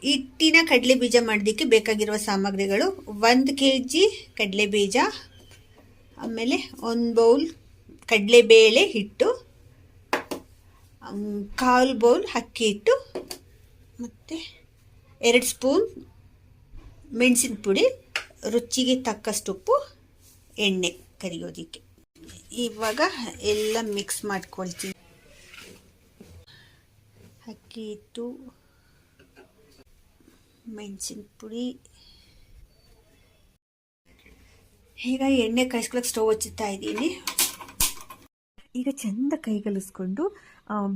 ಹಿಟ್ಟಿನ ಕಡಲೆ ಬೀಜ ಮಾಡೋದಕ್ಕೆ ಬೇಕಾಗಿರುವ ಸಾಮಗ್ರಿಗಳು 1 kg ಕಡಲೆ ಬೀಜ, ಆಮೇಲೆ 1 ಬೌಲ್ ಕಡಲೆಬೇಳೆ ಹಿಟ್ಟು, 1/4 ಬೌಲ್ ಅಕ್ಕಿ ಹಿಟ್ಟು, ಮತ್ತು 2 ಸ್ಪೂನ್ ಮೆಣಸಿನ ಪುಡಿ, ರುಚಿಗೆ ತಕ್ಕಷ್ಟು ಉಪ್ಪು, ಎಣ್ಣೆ ಕರಿಯೋದಕ್ಕೆ. ಇವಾಗ ಎಲ್ಲ ಮಿಕ್ಸ್ ಮಾಡ್ಕೊಳ್ತೀನಿ. ಅಕ್ಕಿ ಹಿಟ್ಟು, ಮೆಣಸಿನ ಪುಡಿ. ಈಗ ಎಣ್ಣೆ ಕಾಯಿಸ್ಕೊಳಕ್ಕೆ ಸ್ಟವ್ ಹಚ್ಚುತ್ತಾ ಇದ್ದೀನಿ. ಈಗ ಚೆಂದ ಕೈಗಲಿಸ್ಕೊಂಡು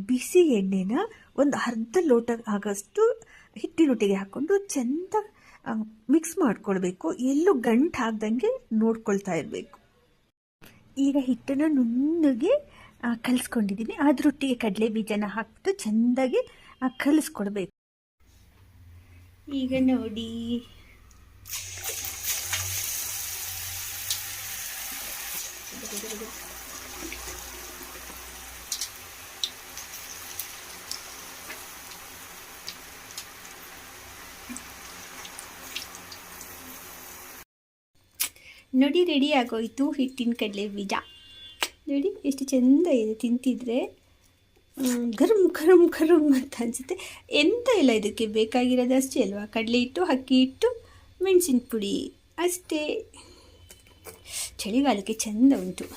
ಬಿಸಿ ಎಣ್ಣೆನ ಒಂದು ಅರ್ಧ ಲೋಟ ಆಗೋಷ್ಟು ಹಿಟ್ಟಿನೊಟ್ಟಿಗೆ ಹಾಕ್ಕೊಂಡು ಚೆಂದ ಮಿಕ್ಸ್ ಮಾಡ್ಕೊಳ್ಬೇಕು. ಎಲ್ಲೂ ಗಂಟು ಹಾಕ್ದಂಗೆ ನೋಡ್ಕೊಳ್ತಾ ಇರಬೇಕು. ಈಗ ಹಿಟ್ಟನ್ನು ನುಣ್ಣಗೆ ಕಲಿಸ್ಕೊಂಡಿದ್ದೀನಿ. ಅದರೊಟ್ಟಿಗೆ ಕಡಲೆ ಬೀಜನ ಹಾಕ್ಬಿಟ್ಟು ಚೆಂದಾಗಿ ಕಲಿಸ್ಕೊಡ್ಬೇಕು. ಈಗ ನೋಡಿ, ನೋಡಿ ರೆಡಿ ಆಗೋಯ್ತು ಹಿಟ್ಟಿನ ಕಡಲೆ ಬೀಜ. ನೋಡಿ ಎಷ್ಟು ಚೆಂದ ಇದೆ, ತಿಂತಿದ್ರೆ ಗರಂ ಗರಂ ಗರಂ ಅಂತ ಅನಿಸುತ್ತೆ. ಎಂತ ಇಲ್ಲ, ಇದಕ್ಕೆ ಬೇಕಾಗಿರೋದು ಅಷ್ಟೇ ಅಲ್ವಾ, ಕಡಲೆ ಹಿಟ್ಟು, ಅಕ್ಕಿ ಹಿಟ್ಟು, ಮೆಣಸಿನ ಪುಡಿ ಅಷ್ಟೇ. ಚಳಿಗಾಲಕ್ಕೆ ಚೆಂದ ಉಂಟು.